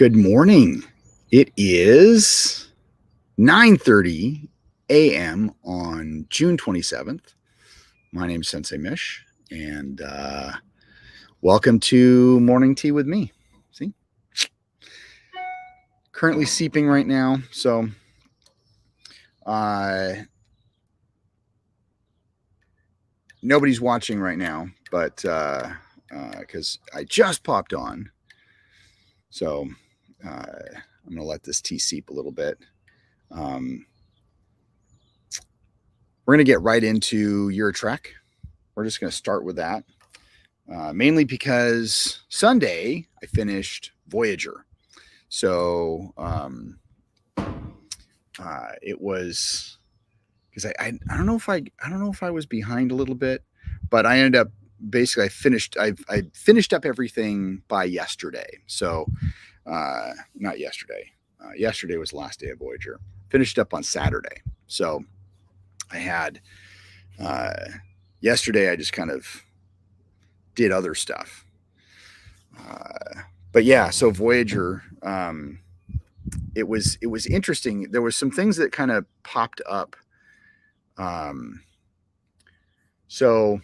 Good morning. It is 9:30 a.m. on June 27th. My name is Sensei Mish, and welcome to Morning Tea with me. See? Currently seeping right now, so nobody's watching right now, but because I just popped on. So I'm going to let this tea seep a little bit. We're going to get right into Euro Trek. We're just going to start with that. Mainly because Sunday I finished Voyager. So it was because I don't know if I was behind a little bit, but I ended up basically I finished up everything by yesterday. So not yesterday. Yesterday was the last day of Voyager. Finished up on Saturday. So I had yesterday I just kind of did other stuff. But yeah, so Voyager, it was interesting. There was some things that kind of popped up. So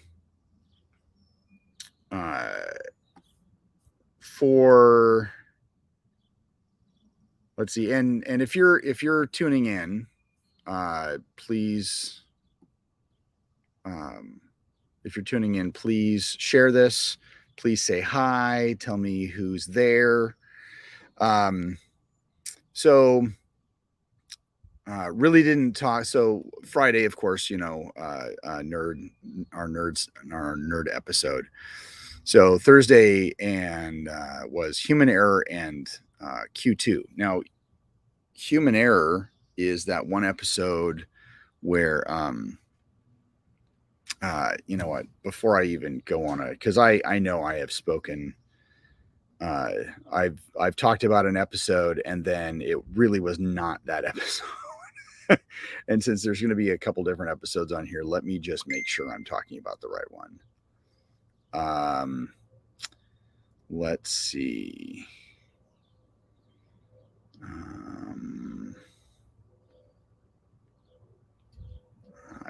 for let's see, and if you're tuning in, please, if you're tuning in, please share this. Please say hi. Tell me who's there. So really didn't talk. So Friday, of course, our nerd episode. So Thursday and was Human Error and Q2. Now, Human Error is that one episode where you know what? Before I even go on it, because I know I have spoken. I've talked about an episode, and then it really was not that episode. And since there's going to be a couple different episodes on here, let me just make sure I'm talking about the right one. Let's see.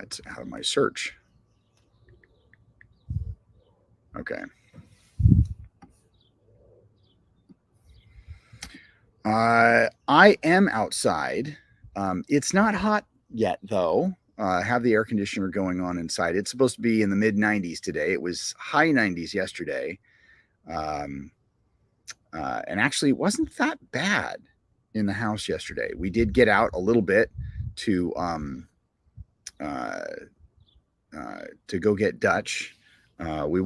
It's out of my search. Okay. I am outside. It's not hot yet, though. Have the air conditioner going on inside. It's supposed to be in the mid 90s today. It was high 90s yesterday. And actually, it wasn't that bad in the house yesterday. We did get out a little bit to go get Dutch. We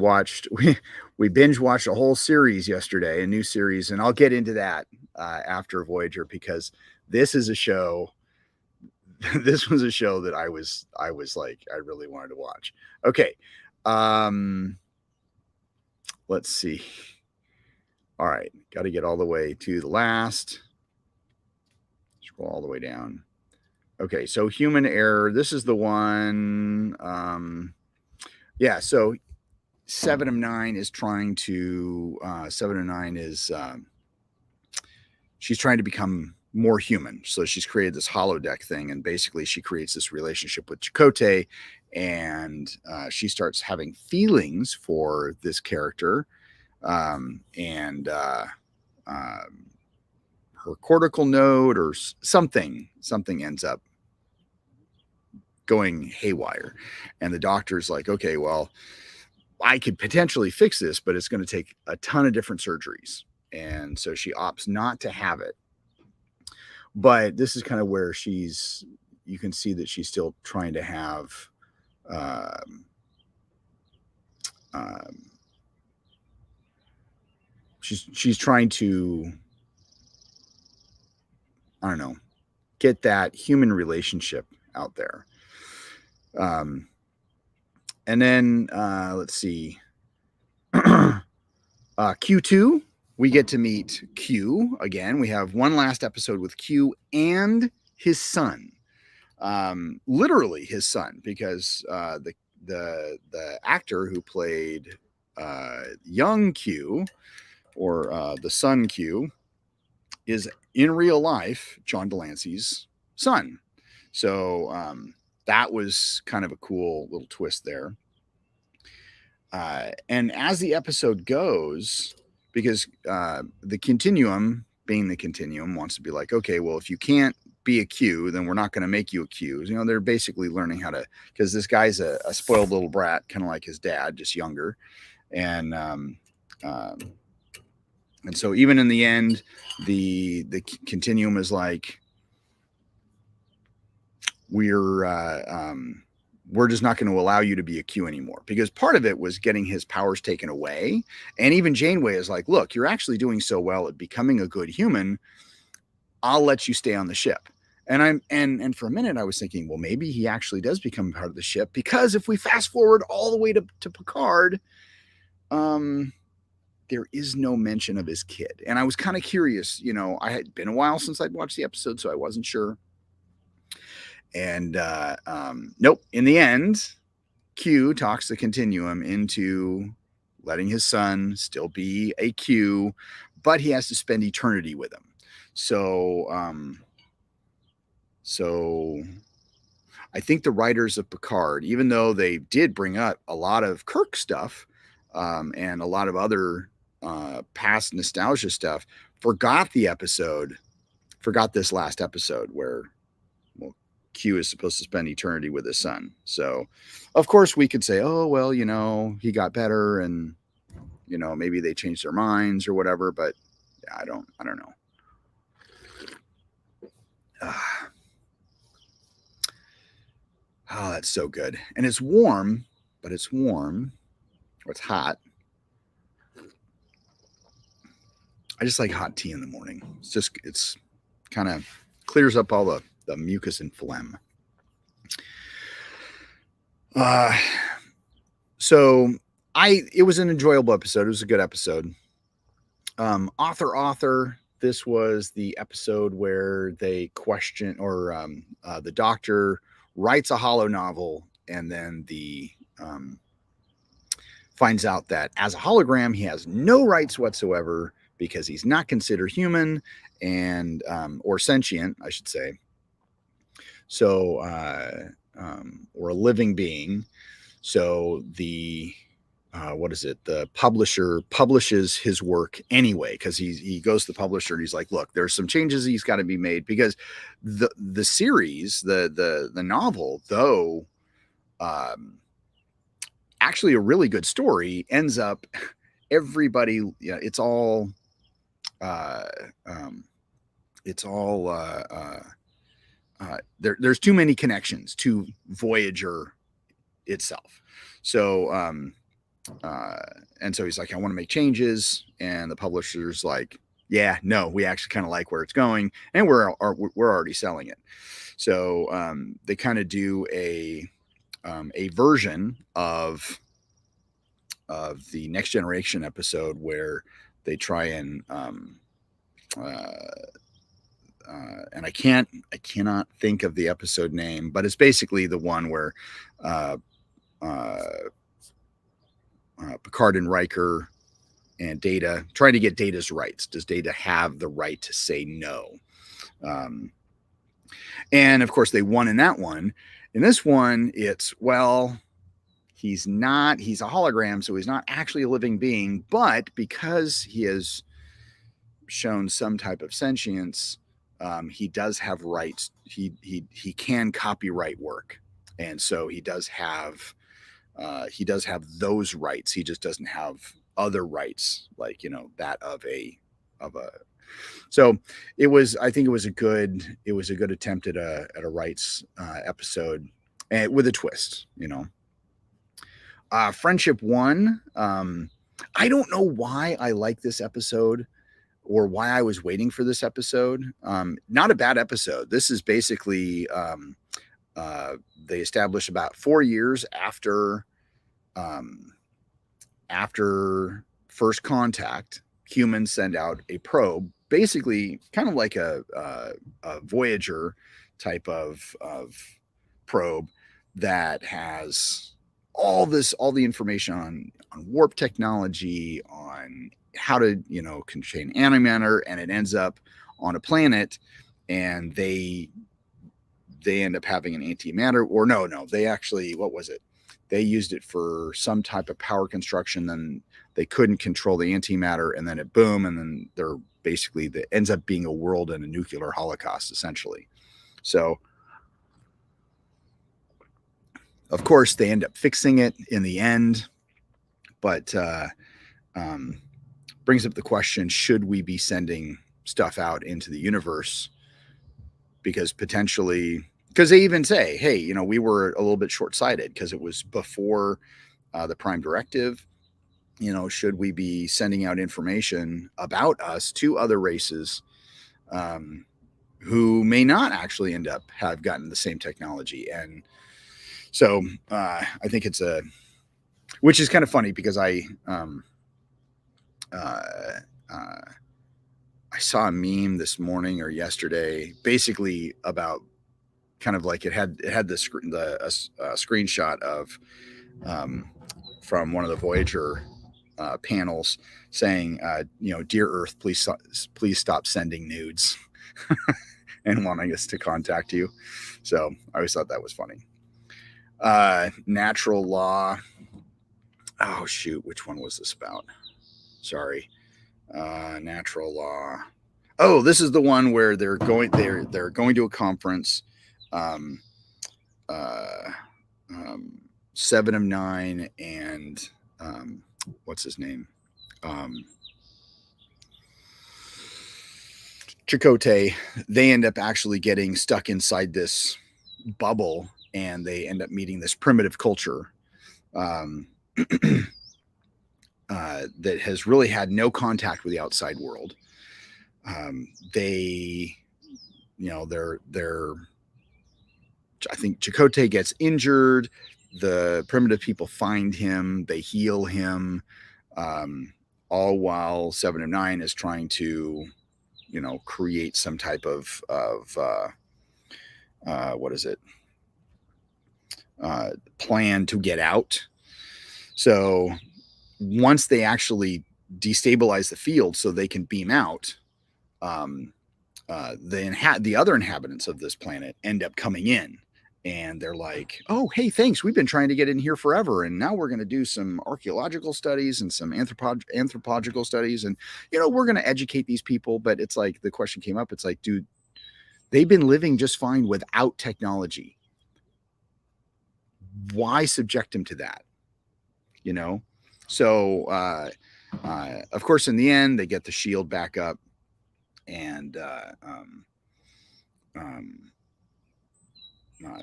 binge watched a whole series yesterday, a new series, and I'll get into that after Voyager, because this is a show. This was a show that I was like, I really wanted to watch. Okay. Let's see. All right. Got to get all the way to the last. Scroll all the way down. Okay. So Human Error. This is the one. Yeah. So 7 of 9 is trying to, 7 of 9 is, she's trying to become more human. So she's created this holodeck thing, and basically she creates this relationship with Chakotay, and she starts having feelings for this character, and her cortical node or something ends up going haywire, and the doctor's like, okay, well, I could potentially fix this, but it's going to take a ton of different surgeries, and so she opts not to have it. But this is kind of where you can see that she's still trying to have she's trying to, I don't know, get that human relationship out there. And then let's see, Q2, we get to meet Q again. We have one last episode with Q and his son, literally his son, because the actor who played young Q, or the son Q, is in real life John Delancey's son. So that was kind of a cool little twist there. And as the episode goes, because the Continuum, being the Continuum, wants to be like, okay, well, if you can't be a Q, then we're not going to make you a Q. You know, they're basically learning how to, because this guy's a spoiled little brat, kind of like his dad, just younger. And so even in the end, the Continuum is like, we're just not going to allow you to be a Q anymore, because part of it was getting his powers taken away. And even Janeway is like, look, you're actually doing so well at becoming a good human. I'll let you stay on the ship. And for a minute I was thinking, well, maybe he actually does become part of the ship, because if we fast forward all the way to Picard, there is no mention of his kid. And I was kind of curious, you know, I had been a while since I'd watched the episode, so I wasn't sure. And nope, in the end, Q talks the Continuum into letting his son still be a Q, but he has to spend eternity with him. So I think the writers of Picard, even though they did bring up a lot of Kirk stuff and a lot of other past nostalgia stuff, forgot this last episode where, well, Q is supposed to spend eternity with his son. So, of course, we could say, oh, well, you know, he got better and, you know, maybe they changed their minds or whatever, but yeah, I don't know. Oh, that's so good. And it's warm, but it's warm. Or it's hot. I just like hot tea in the morning. It's kind of clears up all the mucus and phlegm. So it was an enjoyable episode. It was a good episode. Author. This was the episode where they question, or the Doctor writes a holo novel, and then finds out that as a hologram, he has no rights whatsoever, because he's not considered human and or sentient, I should say. So or a living being. So the the publisher publishes his work anyway, because he goes to the publisher and he's like, look, there's some changes he's got to be made, because the series, the novel, though actually a really good story, ends up everybody, yeah, there's too many connections to Voyager itself. So and so he's like, I want to make changes, and the publisher's like, yeah, no, we actually kind of like where it's going, and we're already selling it. So they kind of do a version of the Next Generation episode where they try and and I cannot think of the episode name, but it's basically the one where Picard and Riker and Data try to get Data's rights. Does Data have the right to say no? And of course they won in that one. In this one, it's, well, he's a hologram, so he's not actually a living being, but because he has shown some type of sentience, he does have rights. He can copyright work, and so he does have those rights. He just doesn't have other rights, like, you know, that of a. So I think it was a good attempt at a rights episode, and with a twist, you know. Friendship 1. I don't know why I like this episode, or why I was waiting for this episode. Not a bad episode. This is basically they establish about 4 years after first contact, humans send out a probe, basically kind of like a Voyager type of probe that has all the information on warp technology, on how to, you know, contain antimatter, and it ends up on a planet, and they end up having an antimatter, or no, they actually, what was it? They used it for some type of power construction. Then they couldn't control the antimatter, and then it boom, and then they're basically, that ends up being a world in a nuclear holocaust, essentially. So, of course, they end up fixing it in the end, but brings up the question: should we be sending stuff out into the universe? Because potentially, because they even say, hey, you know, we were a little bit short-sighted because it was before the Prime Directive. You know, should we be sending out information about us to other races who may not actually end up have gotten the same technology? And so I think it's which is kind of funny, because I saw a meme this morning or yesterday, basically about kind of like, it had the screenshot of from one of the Voyager panels saying, you know, "Dear Earth, please stop sending nudes," and wanting us to contact you. So I always thought that was funny. Natural law. Oh shoot, which one was this about? Sorry. Natural law. Oh, this is the one where they're going to a conference. 7 of 9 and what's his name? Chakotay. They end up actually getting stuck inside this bubble, and they end up meeting this primitive culture that has really had no contact with the outside world. They, you know, I think Chakotay gets injured. The primitive people find him. They heal him, all while 7 of 9 is trying to, you know, create some type of what is it? Plan to get out. So once they actually destabilize the field so they can beam out, the other inhabitants of this planet end up coming in, and they're like, "Oh, hey, thanks. We've been trying to get in here forever, and now we're going to do some archaeological studies and some anthropological studies, and, you know, we're going to educate these people." But it's like, the question came up. It's like, dude, they've been living just fine without technology. Why subject them to that? You know? So, of course, in the end, they get the shield back up, and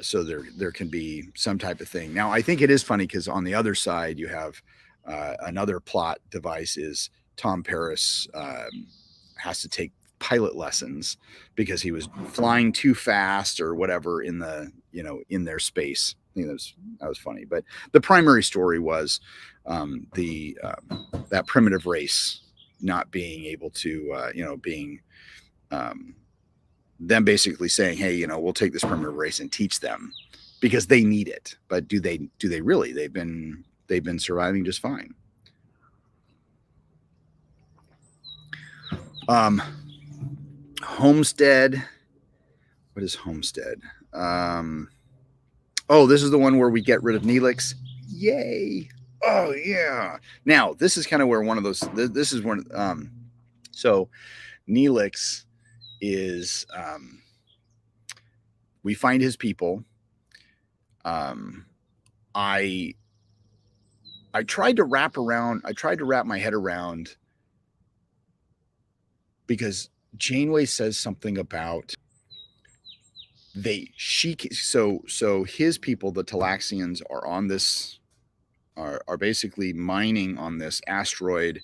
so there can be some type of thing. Now, I think it is funny because on the other side, you have another plot device is Tom Paris has to take pilot lessons because he was flying too fast or whatever in the, you know, in their space. I think that was funny. But the primary story was that primitive race not being able to, you know, being them basically saying, hey, you know, we'll take this primitive race and teach them because they need it. But do they really? They've been surviving just fine. Homestead. What is Homestead? Oh, this is the one where we get rid of Neelix. Yay. Oh yeah. Now, this is kind of where one of those, this is one, so Neelix is, we find his people. I tried to wrap my head around, because Janeway says something about so his people, the Talaxians, are on this, are basically mining on this asteroid,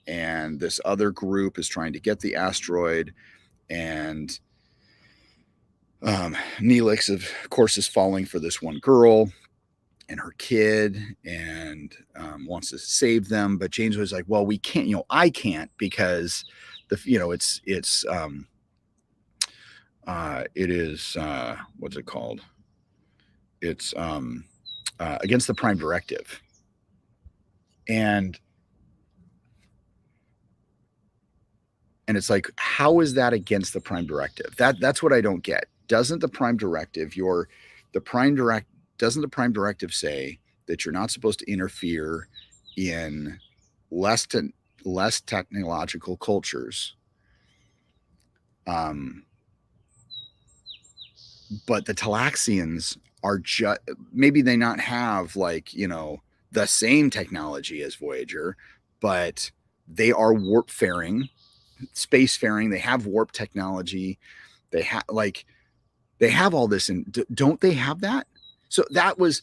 and this other group is trying to get the asteroid, and Neelix, of course, is falling for this one girl and her kid, and wants to save them. But James was like, well, we can't, you know, I can't, because you know, it is, what's it called? It's against the Prime Directive. And And it's like, how is that against the Prime Directive? That's what I don't get. Doesn't the Prime Directive, doesn't the Prime Directive say that you're not supposed to interfere in less technological cultures? But the Talaxians are just, maybe they not have like, the same technology as Voyager, but they are warp faring, space faring. They have warp technology. They have all this, and don't they have that? So that was,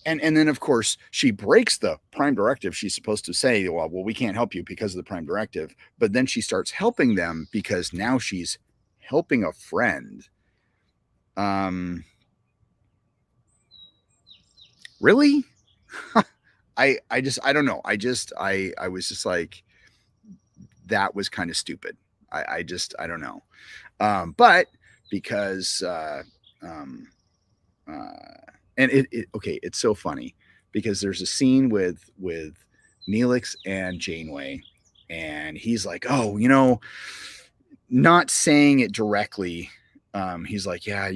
and then of course she breaks the Prime Directive. She's supposed to say, well, we can't help you because of the Prime Directive, but then she starts helping them because now she's helping a friend. Really? I don't know. I was just like, that was kind of stupid. I don't know. But because, and okay, it's so funny because there's a scene with Neelix and Janeway, and he's like, oh, not saying it directly. He's like, yeah,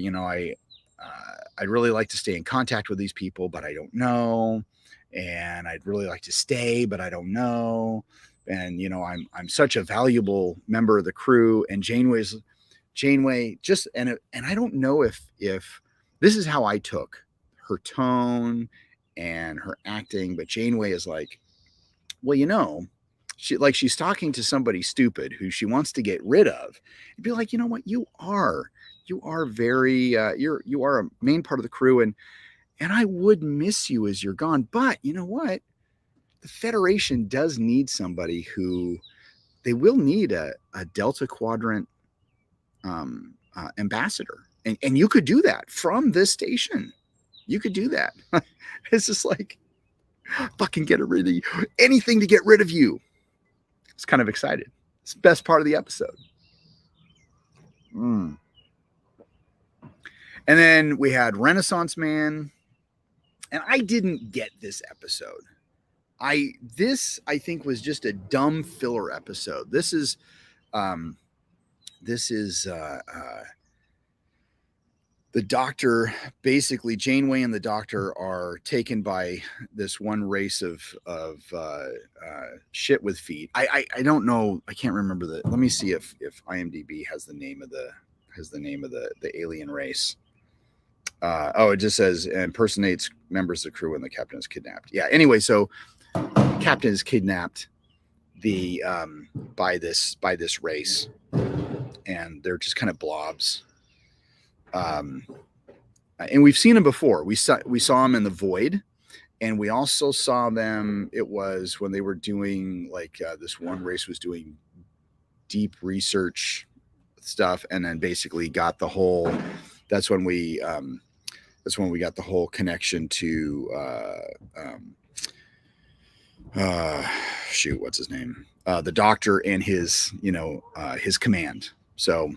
I'd really like to stay in contact with these people, but I don't know. And I'd really like to stay, but I don't know. And I'm such a valuable member of the crew. And Janeway just, and I don't know if this is how I took her tone and her acting, but Janeway is like, well, she's talking to somebody stupid who she wants to get rid of. You'd be like, you know what, you are very you are a main part of the crew, and I would miss you as you're gone. But you know what? The Federation does need somebody who, they will need a Delta Quadrant ambassador. And you could do that from this station. You could do that. It's just like, fucking get rid of you. Anything to get rid of you. It's kind of excited. It's the best part of the episode. And then we had Renaissance Man. And I didn't get this episode. This I think was just a dumb filler episode. This is the Doctor, basically Janeway and the Doctor are taken by this one race of shit with feet. I don't know. I can't remember let me see if IMDb has the name of the alien race. It just says impersonates members of the crew when the captain is kidnapped. Yeah. Anyway, so captain is kidnapped by this race, and they're just kind of blobs. And we've seen them before. We saw them in the Void, and we also saw them. It was when they were doing this one race was doing deep research stuff, and then basically got the whole. That's when we got the whole connection to shoot, what's his name? The Doctor and his command. So,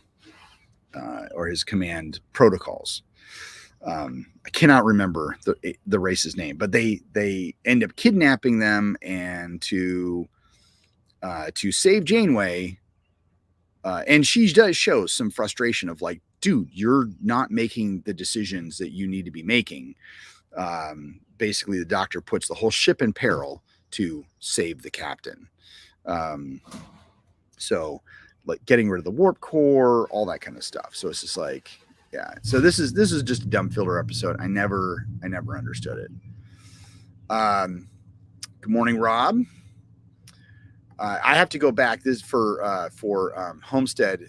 or his command protocols. I cannot remember the race's name, but they end up kidnapping them, and to save Janeway. And she does show some frustration of like, dude, you're not making the decisions that you need to be making. Basically, the Doctor puts the whole ship in peril to save the captain. So like getting rid of the warp core, all that kind of stuff. So it's just like, yeah. So this is just a dumb filler episode. I never understood it. Good morning, Rob. I have to go back. This is for Homestead.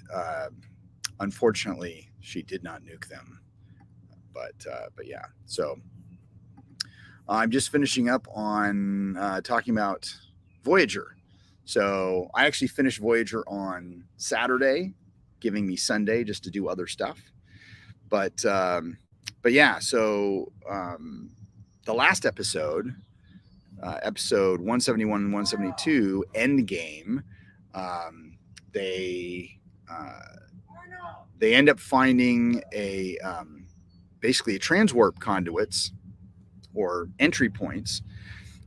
Unfortunately, she did not nuke them, but yeah. So I'm just finishing up on talking about Voyager. So I actually finished Voyager on Saturday, giving me Sunday just to do other stuff. But yeah. So the last episode, episode 171 and 172, Endgame, they end up finding basically a transwarp conduits or entry points,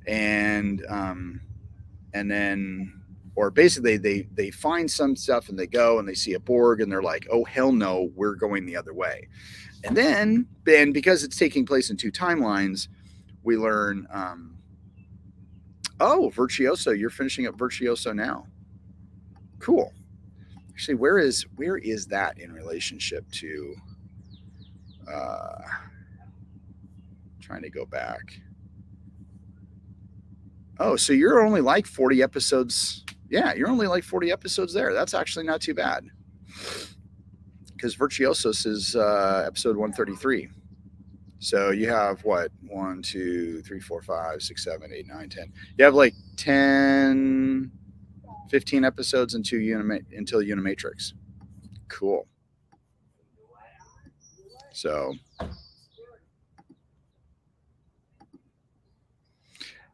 and then or basically they find some stuff and they go and they see a Borg and they're like, oh hell no, we're going the other way. And then because it's taking place in two timelines, we learn, oh, Virtuoso, you're finishing up Virtuoso now. Cool. Actually, where is that in relationship to trying to go back? Oh, so you're only like 40 episodes. Yeah, you're only like 40 episodes there. That's actually not too bad. Because Virtuosos is episode 133. So you have what? 1, 2, 3, 4, 5, 6, 7, 8, 9, 10. You have like 10, 15 episodes until Unimatrix. Cool. So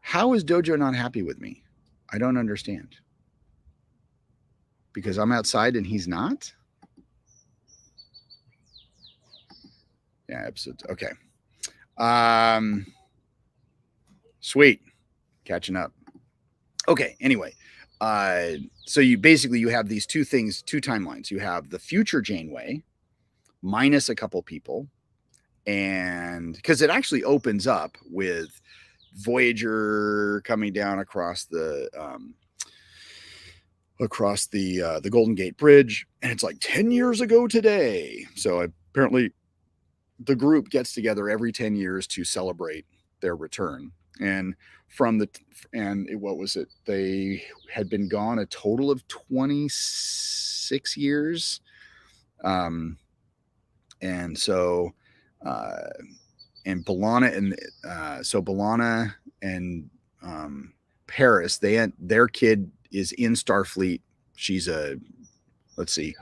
how is Dojo not happy with me? I don't understand. Because I'm outside and he's not? Yeah, episodes. Okay. Sweet. Catching up. Okay, anyway. So you have these two things, two timelines. You have the future Janeway minus a couple people, and because it actually opens up with Voyager coming down across the Golden Gate Bridge, and it's like 10 years ago today. So apparently the group gets together every 10 years to celebrate their return. And what was it? They had been gone a total of 26 years. And so, and B'Elanna and Paris, their kid is in Starfleet. She's let's see.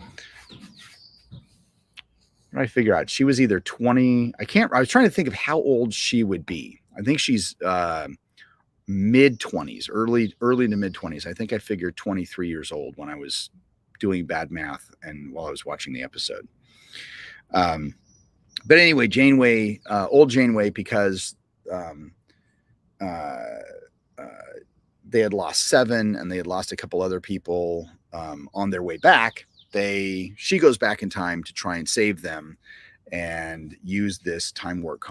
What did I figure out? She was either 20. I was trying to think of how old she would be. I think she's mid 20s, early to mid 20s. I think I figured 23 years old when I was doing bad math and while I was watching the episode. But anyway, Janeway, old Janeway, because they had lost 7 and they had lost a couple other people on their way back. She goes back in time to try and save them and use this time warp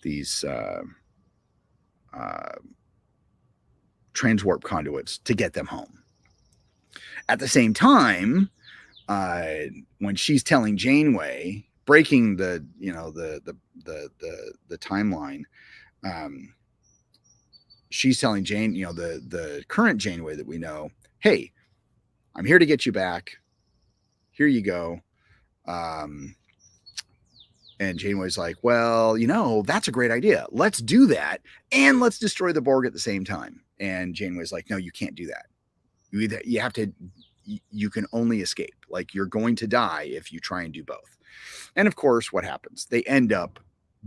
these transwarp conduits to get them home. At the same time, when she's telling Janeway, breaking the timeline, she's telling Jane, the current Janeway that we know, hey, I'm here to get you back. Here you go. And Janeway's like, well, that's a great idea. Let's do that. And let's destroy the Borg at the same time. And Janeway's like, no, you can't do that. You can only escape. Like, you're going to die if you try and do both. And of course, what happens? They end up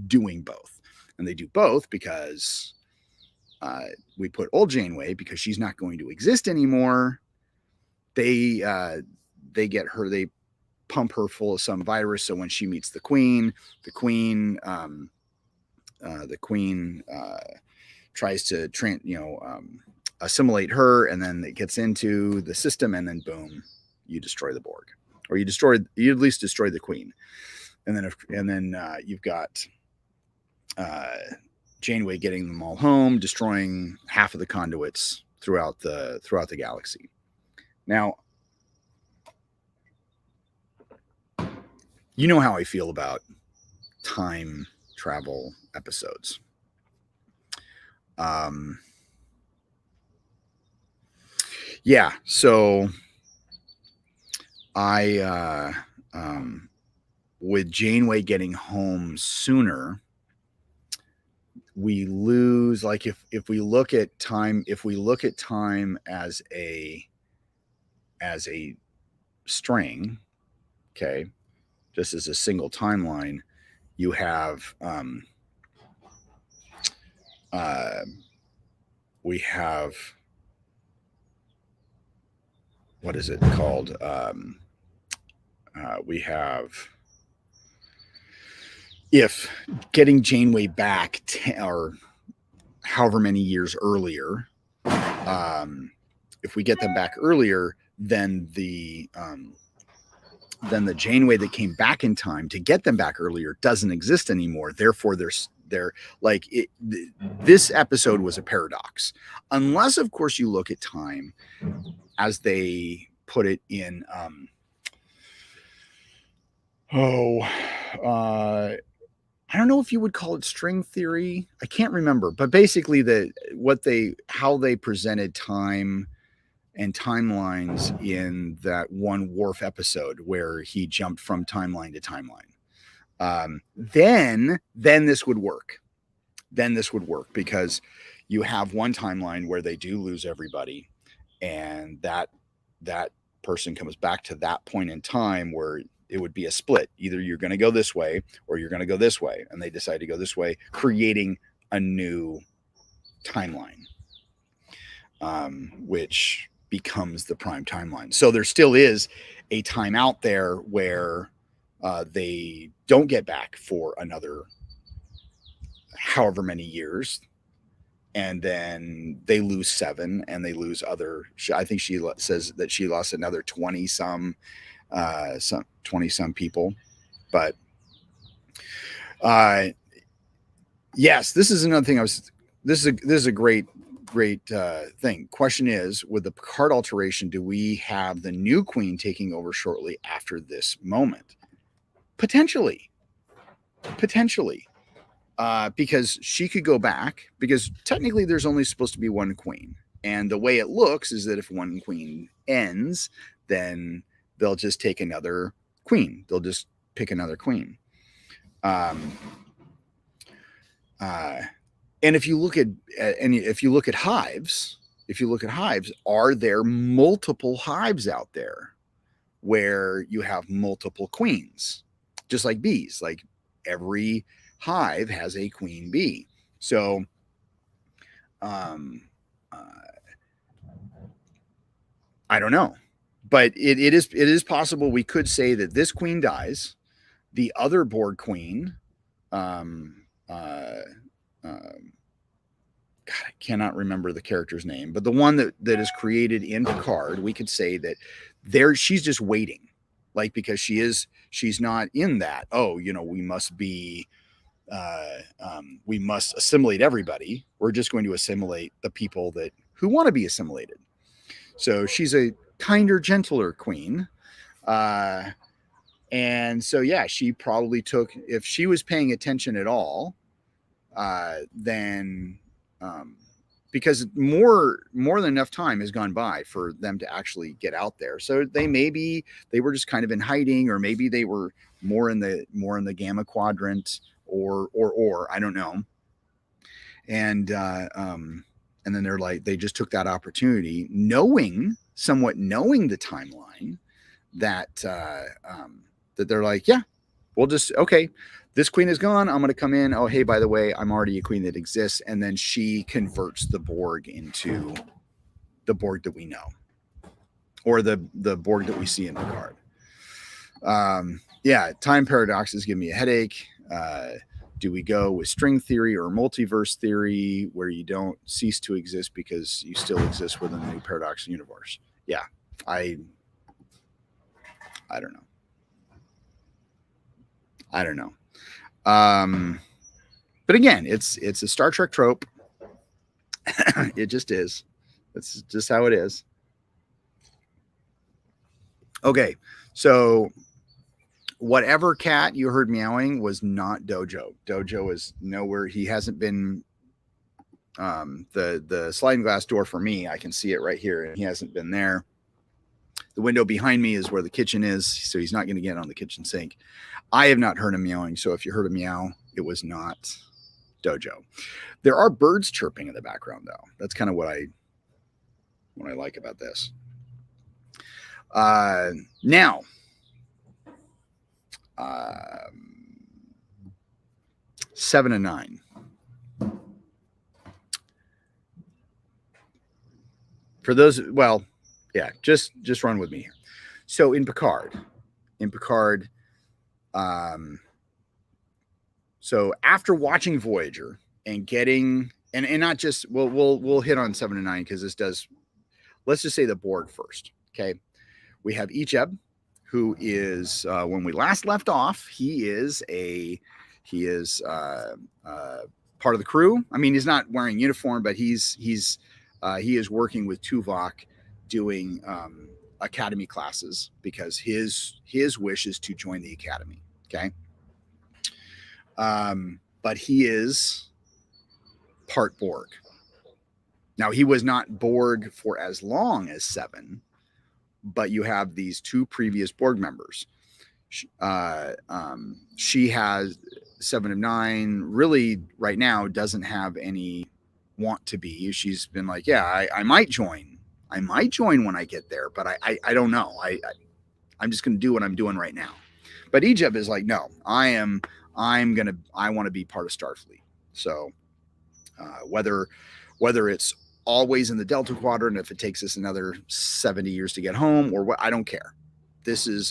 doing both. And they do both because we put old Janeway, because she's not going to exist anymore. They get her, they pump her full of some virus. So when she meets the Queen tries to assimilate her, and then it gets into the system, and then boom, you destroy the Borg, or you at least destroy the Queen. And then you've got Janeway getting them all home, destroying half of the conduits throughout the galaxy. Now, you know how I feel about time travel episodes. Yeah, so I with Janeway getting home sooner, we lose, like, if we look at time as a string, okay, just as a single timeline, you have we have, what is it called? We have, if getting Janeway back, or however many years earlier. If we get them back earlier, then the Janeway that came back in time to get them back earlier doesn't exist anymore. Therefore, they're like this episode was a paradox, unless of course you look at time as they put it in I don't know if you would call it string theory. I can't remember, but basically how they presented time and timelines in that one Worf episode where he jumped from timeline to timeline. Then this would work. Then this would work because you have one timeline where they do lose everybody, and that person comes back to that point in time where it would be a split. Either you're going to go this way or you're going to go this way. And they decide to go this way, creating a new timeline, which becomes the prime timeline. So there still is a time out there where they don't get back for another however many years. And then they lose 7 and they lose other. I think she says that she lost another 20 some people. But yes, this is another thing. This is a great thing. Question is, with the Picard alteration, do we have the new queen taking over shortly after this moment? Potentially. Because she could go back, because technically there's only supposed to be one queen. And the way it looks is that if one queen ends, then they'll just take another queen. They'll just pick another queen. And if you look at hives, are there multiple hives out there where you have multiple queens? Just like bees, like every hive has a queen bee. So I don't know, but it is possible we could say that this queen dies, the other Borg queen, God, I cannot remember the character's name, but the one that is created in Picard, we could say that she's just waiting, like, because she's not in that, we must be we must assimilate everybody. We're just going to assimilate the people who want to be assimilated. So she's a kinder, gentler queen. And so, yeah, she probably took, if she was paying attention at all, then because more than enough time has gone by for them to actually get out there. So they were just kind of in hiding, or maybe they were more in the Gamma Quadrant, or I don't know. And then they're like, they just took that opportunity, somewhat knowing the timeline, that they're like, yeah, we'll just, okay, this queen is gone, I'm going to come in. Oh, hey, by the way, I'm already a queen that exists. And then she converts the Borg into the Borg that we know, or the Borg that we see in Picard. Yeah, time paradoxes give me a headache. Do we go with string theory or multiverse theory, where you don't cease to exist because you still exist within the new paradox universe? Yeah, I don't know. But again, it's a Star Trek trope. It just is. It's just how it is. Okay, so whatever cat you heard meowing was not Dojo. Dojo is nowhere. He hasn't been. The sliding glass door for me, I can see it right here, and he hasn't been there. The window behind me is where the kitchen is, so he's not going to get on the kitchen sink. I have not heard him meowing, so if you heard a meow, it was not Dojo. There are birds chirping in the background, though. That's kind of what I like about this. Now, 7 and 9. For those, well, yeah, just run with me here. So in Picard, so after watching Voyager and getting and not just we'll hit on 7 and 9 because this does. Let's just say the board first. Okay, we have Icheb, who is when we last left off, he is part of the crew. I mean, he's not wearing uniform, but he is working with Tuvok doing academy classes because his wish is to join the academy. Okay, but he is part Borg. Now, he was not Borg for as long as 7, but you have these 2 previous Borg members. She has 7 of 9, really right now doesn't have any want to be. She's been like, yeah, I might join. I might join when I get there, but I don't know. I'm just going to do what I'm doing right now. But Icheb is like, no, I want to be part of Starfleet. So whether it's always in the Delta Quadrant, if it takes us another 70 years to get home or what, I don't care.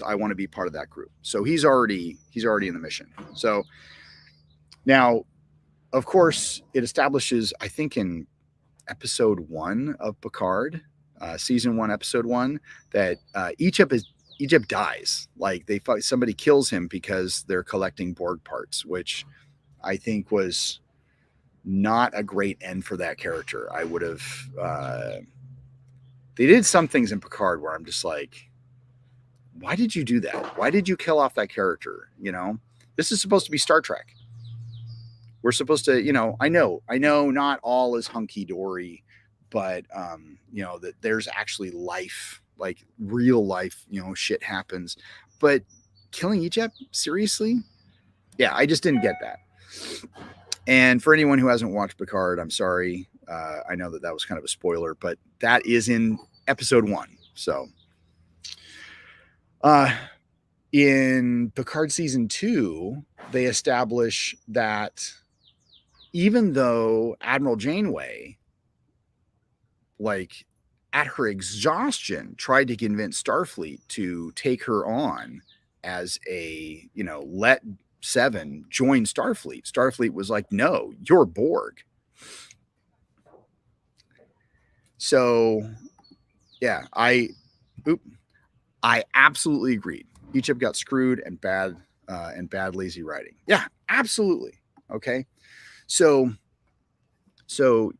I want to be part of that group. So he's already in the mission. So now, of course, it establishes, I think in episode 1 of Picard, season 1, episode 1, that Icheb dies. Like somebody kills him because they're collecting Borg parts, which I think was not a great end for that character. I would have they did some things in Picard where I'm just like, why did you do that? Why did you kill off that character? You know, this is supposed to be Star Trek. We're supposed to, I know not all is hunky-dory, but that there's actually life, like real life, shit happens. But killing Icheb, seriously? Yeah, I just didn't get that. And for anyone who hasn't watched Picard, I'm sorry. I know that was kind of a spoiler, but that is in episode 1. So in Picard season 2, they establish that even though Admiral Janeway, like at her exhaustion, tried to convince Starfleet to take her on as a, let 7 join Starfleet. Starfleet was like, no, you're Borg. So yeah, I absolutely agreed. Icheb got screwed and bad lazy writing. Yeah, absolutely. Okay. So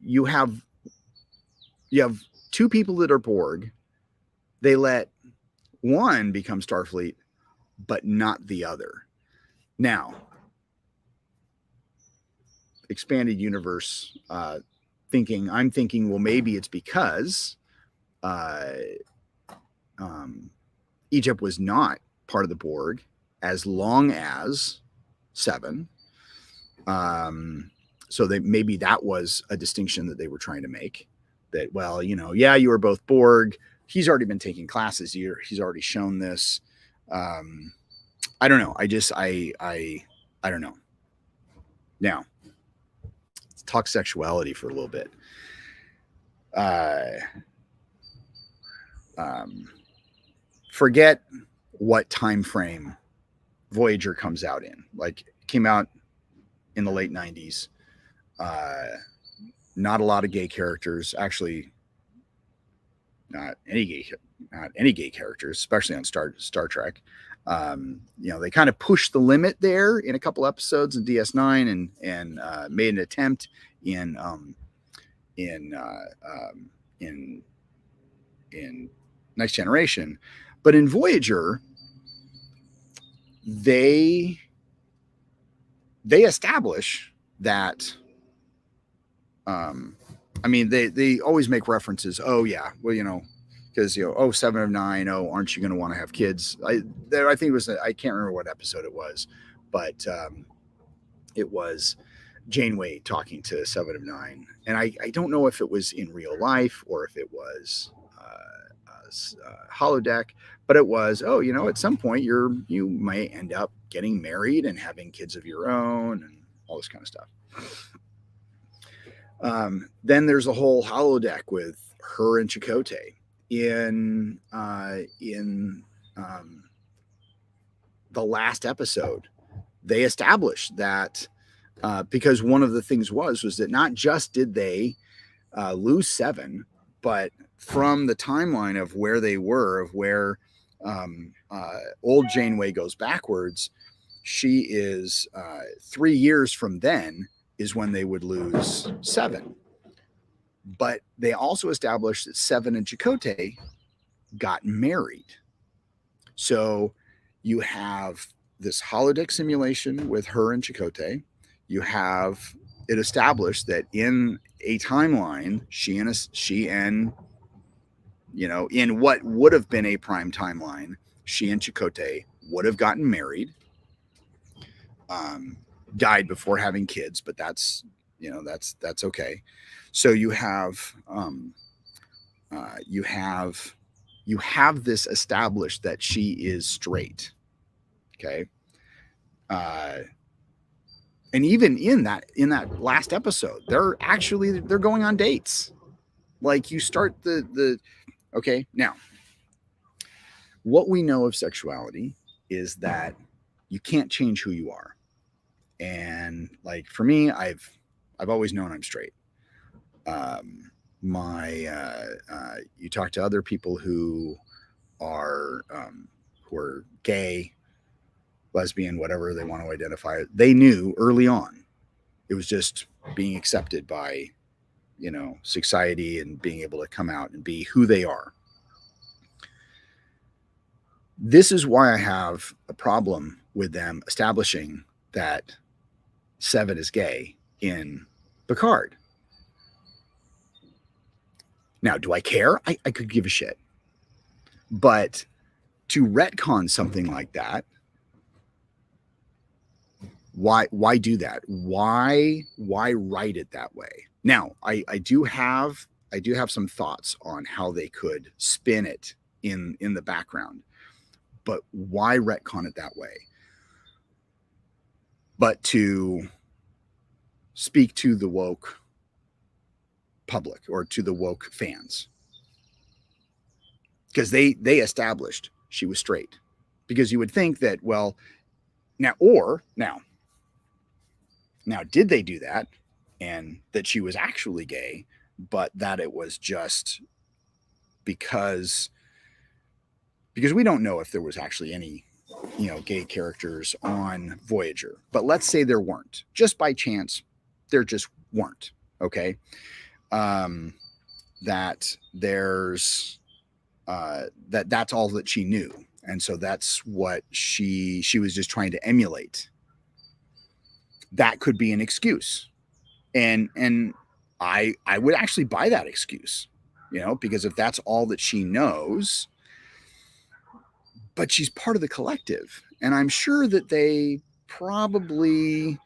you have 2 people that are Borg. They let one become Starfleet, but not the other. Now, expanded universe thinking, I'm thinking, well, maybe it's because Icheb was not part of the Borg as long as 7. So maybe that was a distinction that they were trying to make. That, well, you were both Borg. He's already been taking classes here. He's already shown this. I don't know. I don't know. Now, let's talk sexuality for a little bit. Forget what time frame Voyager comes out in. Like, it came out in the late 90s. Not a lot of gay characters. Actually, not any gay characters, especially on Star Trek. They kind of pushed the limit there in a couple episodes in DS9 and made an attempt in Next Generation, but in Voyager, they establish that. They always make references. Oh yeah, well, because 7 of 9. Oh, aren't you going to want to have kids? I think it was. I can't remember what episode it was, but it was Janeway talking to 7 of 9, and I don't know if it was in real life or if it was holodeck, but it was. Oh, at some point you might end up getting married and having kids of your own and all this kind of stuff. Then there's a whole holodeck with her and Chakotay in the last episode. They established that because one of the things was that not just did they lose 7, but from the timeline of where they were, of where old Janeway goes backwards, she is 3 years from then is when they would lose 7. But they also established that 7 and Chakotay got married. So you have this holodeck simulation with her and Chakotay. You have it established that in a timeline, she and you know, in what would have been a prime timeline, she and Chakotay would have gotten married. Died before having kids, but that's, you know, that's okay. So you have this established that she is straight. Okay. And even in that last episode, they're going on dates. Like, you start okay. Now, what we know of sexuality is that you can't change who you are. And like, for me, I've always known I'm straight. You talk to other people who are gay, lesbian, whatever they want to identify, they knew early on. It was just being accepted by, you know, society and being able to come out and be who they are. This is why I have a problem with them establishing that 7 is gay in Picard. Now, do I care? I could give a shit. But to retcon something like that, why do that? Why write it that way? Now, I do have some thoughts on how they could spin it in the background, but why retcon it that way? But to speak to the woke public or to the woke fans, because they established she was straight, because you would think that, well, now did they do that and that she was actually gay, but that it was just because we don't know if there was actually any, you know, gay characters on Voyager, but let's say there weren't, just by chance, there just weren't. Okay. That there's, that's all that she knew. And so that's what she was just trying to emulate. That could be an excuse. And I would actually buy that excuse, you know, because if that's all that she knows, but she's part of the collective. And I'm sure that they probably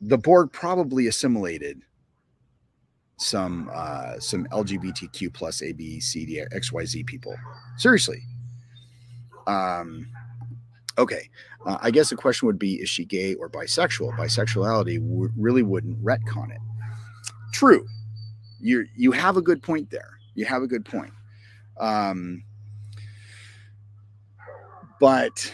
the Borg probably assimilated some LGBTQ plus A, B, C, D, X, Y, Z people. Seriously. Okay. I guess the question would be, is she gay or bisexual? Bisexuality really wouldn't retcon it. True. You have a good point there. You have a good point. But,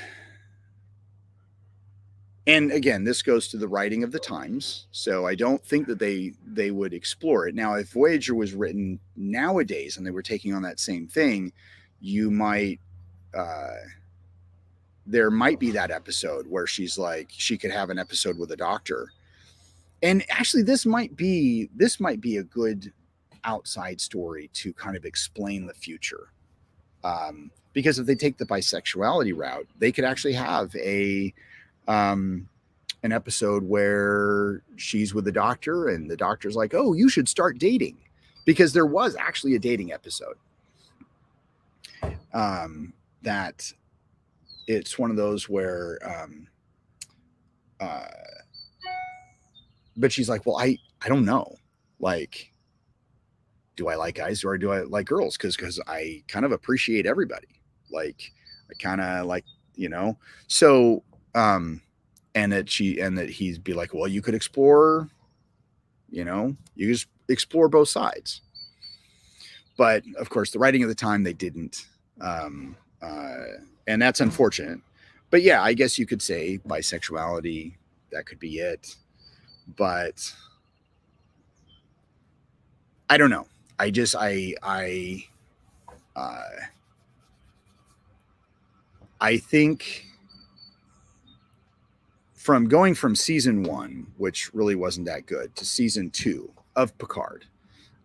and again, this goes to the writing of the times. So I don't think that they would explore it. Now, if Voyager was written nowadays and they were taking on that same thing, you might, there might be that episode where she's like, she could have an episode with a doctor. And actually, this might be a good outside story to kind of explain the future. Because if they take the bisexuality route, they could actually have an episode where she's with the doctor and the doctor's like, oh, you should start dating, because there was actually a dating episode. That it's one of those where, but she's like, well, I don't know. Like, do I like guys or do I like girls? Cause I kind of appreciate everybody. Like, I kind of like, you know, so, and that he'd be like, well, you could explore, you know, you just explore both sides. But of course, the writing of the time, they didn't. And that's unfortunate. But yeah, I guess you could say bisexuality, that could be it. But I don't know. I just, uh, I think from going from season 1, which really wasn't that good, to season 2 of Picard,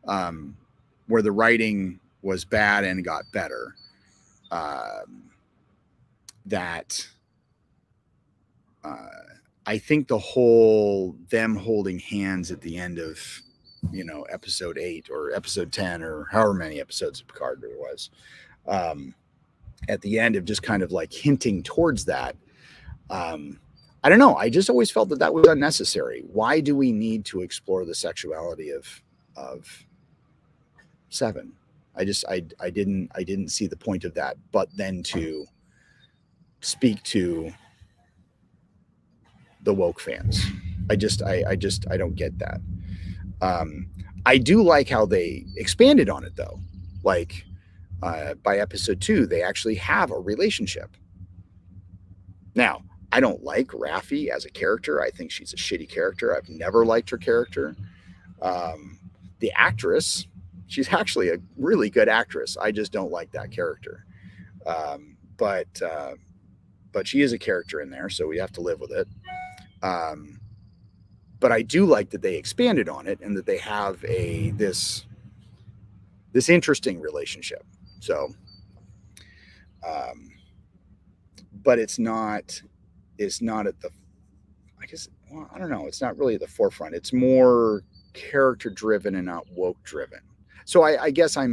where the writing was bad and got better, that I think the whole them holding hands at the end of, episode 8 or episode 10 or however many episodes of Picard there was, at the end of just kind of like hinting towards that. I don't know. I just always felt that was unnecessary. Why do we need to explore the sexuality of Seven? I didn't see the point of that, but then to speak to the woke fans. I don't get that. I do like how they expanded on it though. Like by episode 2, they actually have a relationship. Now, I don't like Raffi as a character. I think she's a shitty character. I've never liked her character. The actress, she's actually a really good actress. I just don't like that character. But she is a character in there, so we have to live with it. But I do like that they expanded on it and that they have this interesting relationship. So, but it's not at the, I guess, well, I don't know. It's not really at the forefront. It's more character driven and not woke driven. So I guess I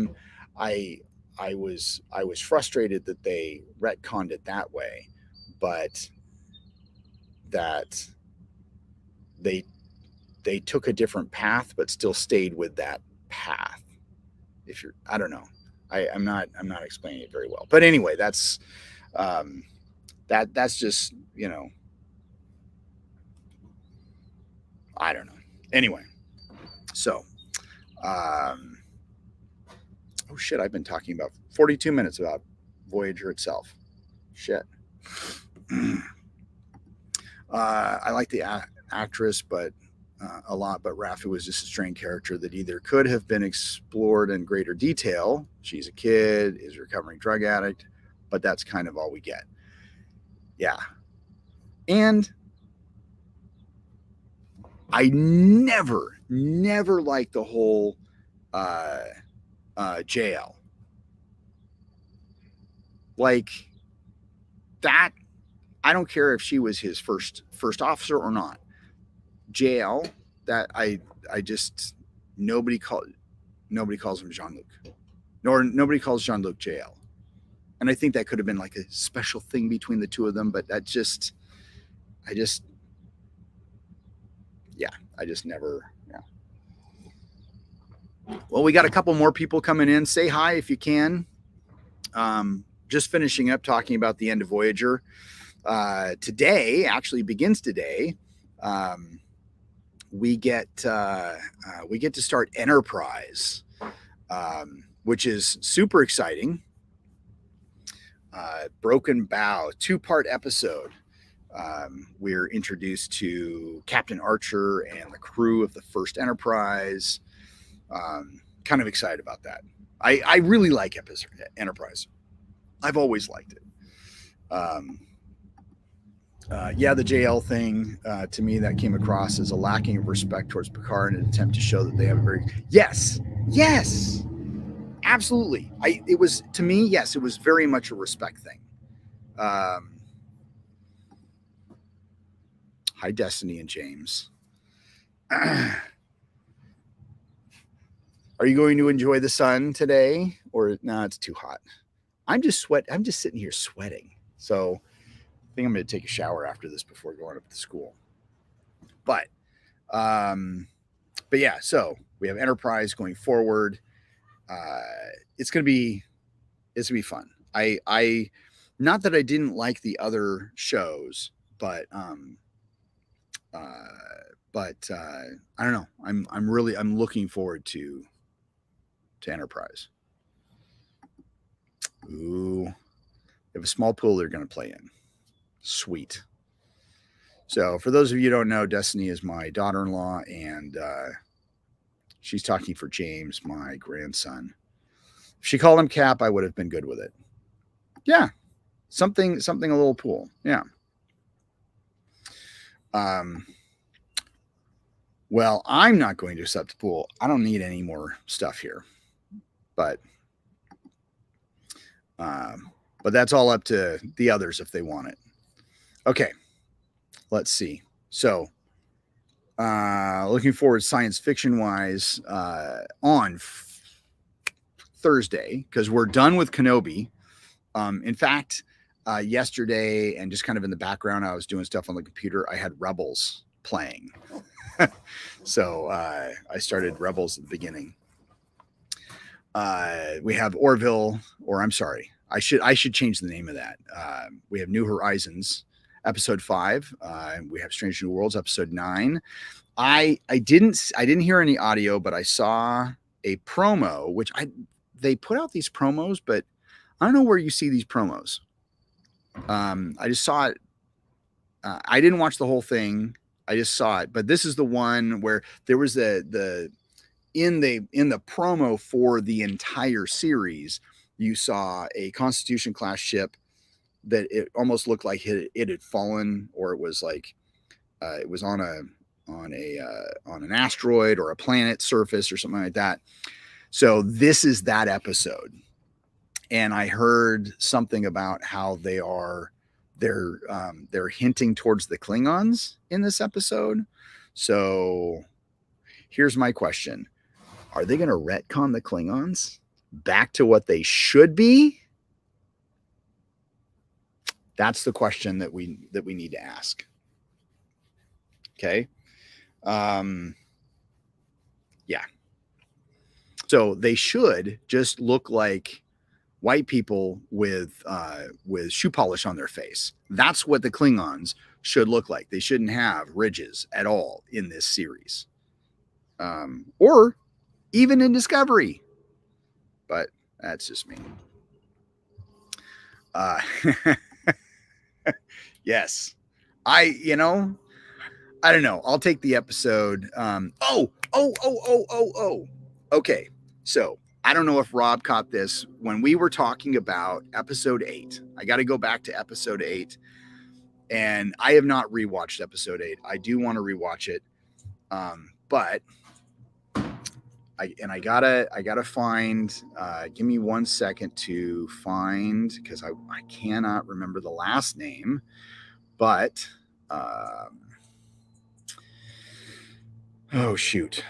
was frustrated that they retconned it that way, but that they took a different path, but still stayed with that path. I don't know. I'm not explaining it very well, but anyway, that's just, I don't know. Anyway, so, oh shit, I've been talking about 42 minutes about Voyager itself. Shit. I like the actress, but a lot, but Raffi was just a strange character that either could have been explored in greater detail. She's a kid, is a recovering drug addict, but that's kind of all we get. Yeah. And I never liked the whole JL. Like that, I don't care if she was his first officer or not. JL, that I just nobody calls him Jean-Luc, nor nobody calls Jean-Luc JL, and I think that could have been like a special thing between the two of them, but I just never. Yeah. Well, we got a couple more people coming in. Say hi if you can. Just finishing up talking about the end of Voyager. Today actually begins today. We get to start Enterprise, which is super exciting. Broken Bow, 2-part episode. We're introduced to Captain Archer and the crew of the first Enterprise. Kind of excited about that. I really like Enterprise. I've always liked it. The JL thing, to me, that came across as a lacking of respect towards Picard in an attempt to show that they have a very... Yes, absolutely. It was very much a respect thing. Hi, Destiny and James. Are you going to enjoy the sun today? Or no, it's too hot. I'm just sitting here sweating. So I think I'm going to take a shower after this before going up to school. But yeah, so we have Enterprise going forward. It's going to be fun. I not that I didn't like the other shows, but I don't know. I'm looking forward to Enterprise. Ooh, they have a small pool they're going to play in. Sweet. So for those of you who don't know, Destiny is my daughter-in-law, and she's talking for James, my grandson. If she called him Cap, I would have been good with it. Yeah, something a little pool. Yeah. Well, I'm not going to accept the pool. I don't need any more stuff here, but that's all up to the others if they want it. Okay, let's see. So, looking forward science fiction wise on Thursday, because we're done with Kenobi. In fact, yesterday, and just kind of in the background, I was doing stuff on the computer. I had Rebels playing. So I started Rebels at the beginning. We have Orville, or I'm sorry, I should change the name of that. We have New Horizons, episode 5. We have Strange New Worlds, episode 9. I didn't hear any audio, but I saw a promo, which they put out these promos, but I don't know where you see these promos. I just saw it. I didn't watch the whole thing. I just saw it, but this is the one where there was in the promo for the entire series, you saw a Constitution class ship that it almost looked like it had fallen, or it was like it was on an asteroid or a planet surface or something like that. So this is that episode, and I heard something about how they're hinting towards the Klingons in this episode. So here's my question. Are they going to retcon the Klingons back to what they should be? That's the question that we need to ask. Okay. Yeah. So they should just look like white people with shoe polish on their face. That's what the Klingons should look like. They shouldn't have ridges at all in this series, or even in Discovery. But that's just me. Yes, I don't know. I'll take the episode. Okay, so I don't know if Rob caught this when we were talking about episode 8. I got to go back to episode 8, and I have not rewatched episode 8. I do want to rewatch it, but I gotta find. Give me 1 second to find, because I cannot remember the last name, but oh shoot.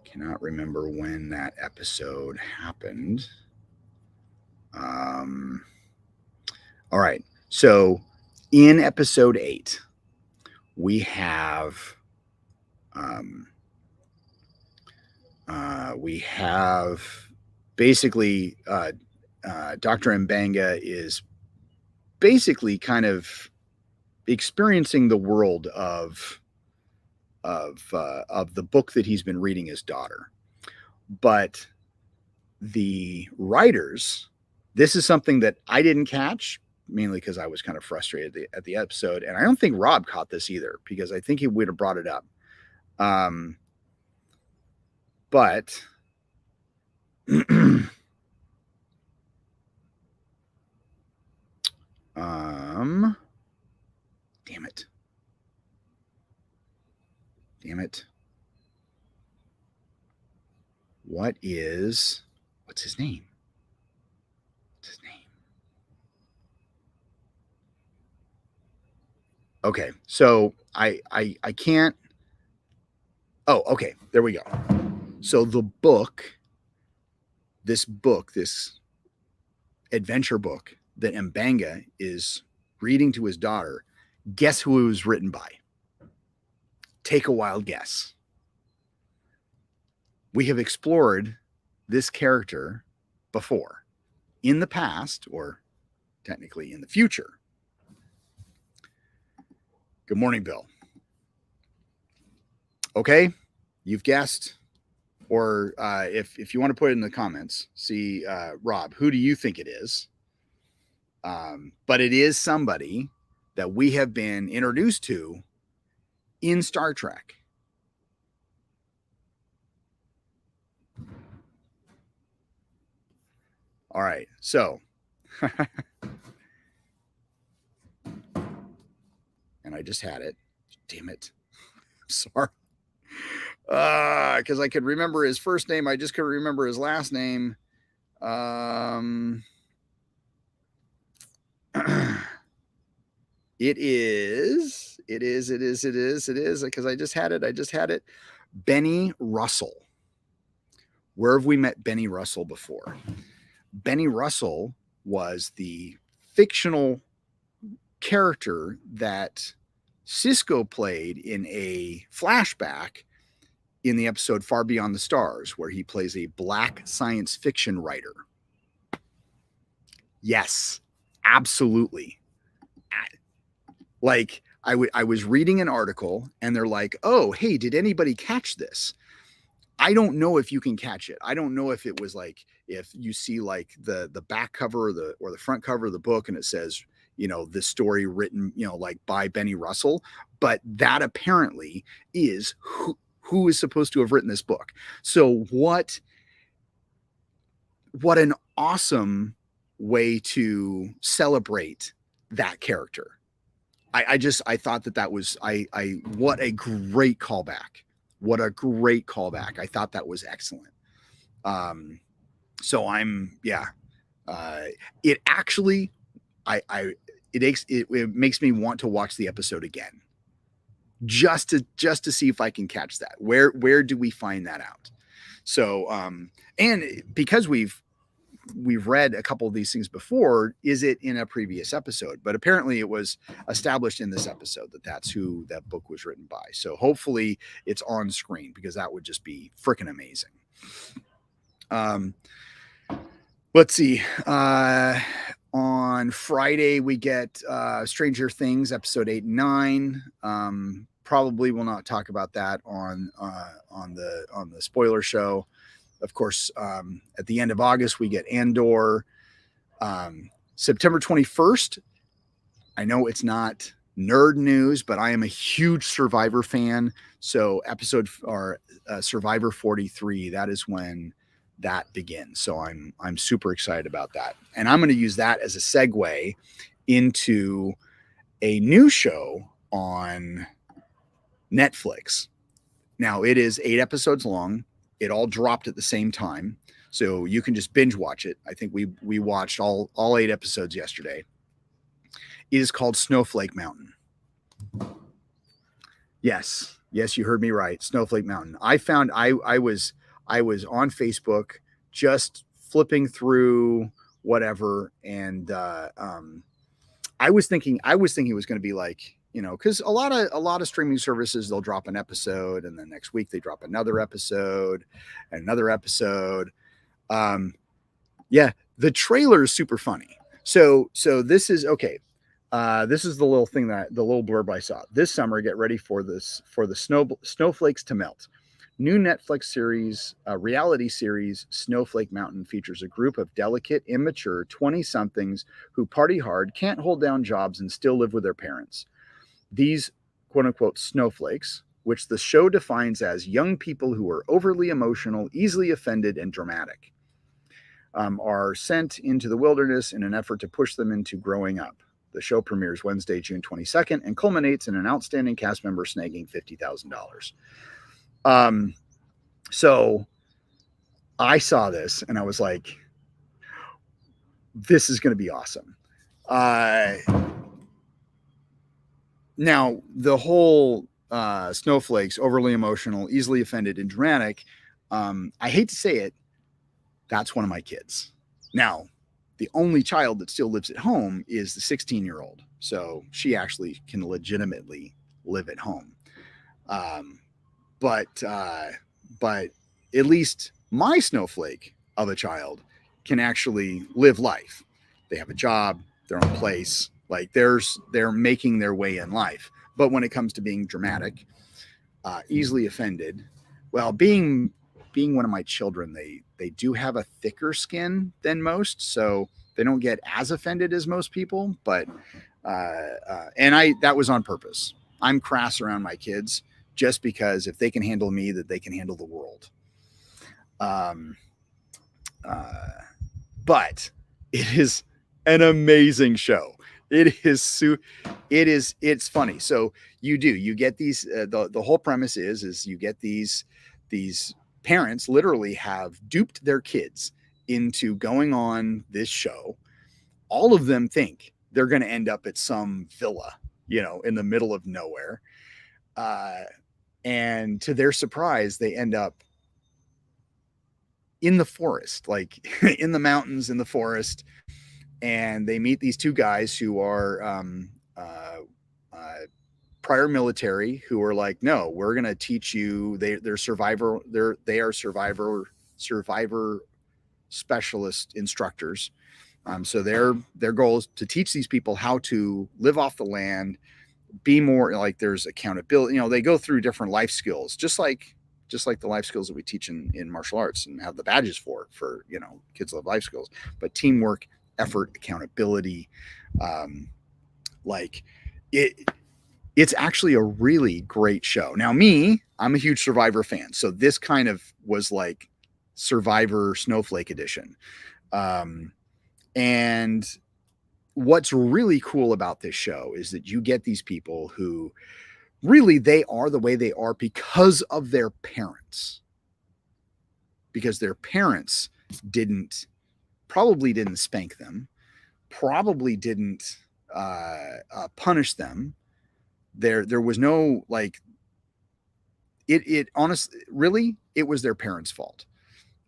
Cannot remember when that episode happened. All right. So in episode 8, we have basically Dr. M'Benga is basically kind of experiencing the world of the book that he's been reading his daughter. But the writers, this is something that I didn't catch, mainly because I was kind of frustrated at the episode, and I don't think Rob caught this either, because I think he would have brought it up. But damn it. What's his name? Okay, so I can't. Oh, okay, there we go. So the book, this adventure book that M'Benga is reading to his daughter, guess who it was written by? Take a wild guess. We have explored this character before, in the past, or technically in the future. Good morning, Bill. Okay, you've guessed. Or if you want to put it in the comments, see, Rob, who do you think it is? But it is somebody that we have been introduced to in Star Trek. All right, so and I just had it. Damn it. Sorry. Because I could remember his first name. I just couldn't remember his last name. It is, because I just had it. Benny Russell. Where have we met Benny Russell before? Benny Russell was the fictional character that Sisko played in a flashback in the episode Far Beyond the Stars, where he plays a black science fiction writer. Yes, absolutely. Like I was reading an article and they're like, oh, hey, did anybody catch this? I don't know if you can catch it. I don't know if it was like, if you see like the back cover or the front cover of the book and it says, you know, this story written, you know, like by Benny Russell, but that apparently is who is supposed to have written this book. So what an awesome way to celebrate that character. I thought that was, what a great callback. What a great callback. I thought that was excellent. So it actually, it makes me want to watch the episode again, just to see if I can catch that. Where do we find that out? So, and because we've read a couple of these things before, is it in a previous episode? But apparently it was established in this episode that that's who that book was written by. So hopefully it's on screen, because that would just be freaking amazing. Let's see. On Friday we get Stranger Things episode 8 and 9. Probably will not talk about that on the spoiler show. Of course, at the end of August, we get Andor. September 21st, I know it's not nerd news, but I am a huge Survivor fan. So Survivor 43, that is when that begins. So I'm super excited about that. And I'm going to use that as a segue into a new show on Netflix. Now, it is 8 episodes long. It all dropped at the same time, so you can just binge watch it. I think we watched all 8 episodes yesterday. It is called Snowflake Mountain. Yes, you heard me right. Snowflake Mountain. I found I was on Facebook just flipping through whatever, and I was thinking it was going to be like, you know, because a lot of streaming services, they'll drop an episode and then next week they drop another episode and another episode. The trailer is super funny. So this is okay. This is the little blurb I saw. This summer, get ready for the snowflakes to melt. New Netflix series, reality series, Snowflake Mountain, features a group of delicate, immature 20-somethings who party hard, can't hold down jobs, and still live with their parents. These quote-unquote snowflakes, which the show defines as young people who are overly emotional, easily offended, and dramatic, are sent into the wilderness in an effort to push them into growing up. The show premieres Wednesday, June 22nd, and culminates in an outstanding cast member snagging $50,000. So I saw this and I was like, this is going to be awesome. Now, the whole snowflakes, overly emotional, easily offended, and dramatic, I hate to say it, that's one of my kids. Now, the only child that still lives at home is the 16-year-old. So she actually can legitimately live at home. But at least my snowflake of a child can actually live life. They have a job, their own place. Like they're making their way in life. But when it comes to being dramatic, easily offended. Well, being one of my children, they do have a thicker skin than most, so they don't get as offended as most people. But and I that was on purpose. I'm crass around my kids just because if they can handle me, that they can handle the world. Um, but it is an amazing show. It's funny. So you get these the whole premise is you get these parents literally have duped their kids into going on this show. All of them think they're going to end up at some villa, in the middle of nowhere. And to their surprise, they end up in the forest, like in the mountains, in the forest. And they meet these two guys who are prior military, who are like, no, we're going to teach you. They're survivor specialist instructors. So their goal is to teach these people how to live off the land, be more like there's accountability. They go through different life skills, just like the life skills that we teach in martial arts and have the badges for kids love life skills, but teamwork, effort, accountability. Like it's actually a really great show. Now, I'm a huge Survivor fan, so this kind of was like Survivor Snowflake edition. And what's really cool about this show is that you get these people who really, they are the way they are because of their parents. Because their parents probably didn't spank them, probably didn't punish them. There was no it honestly, really, it was their parents' fault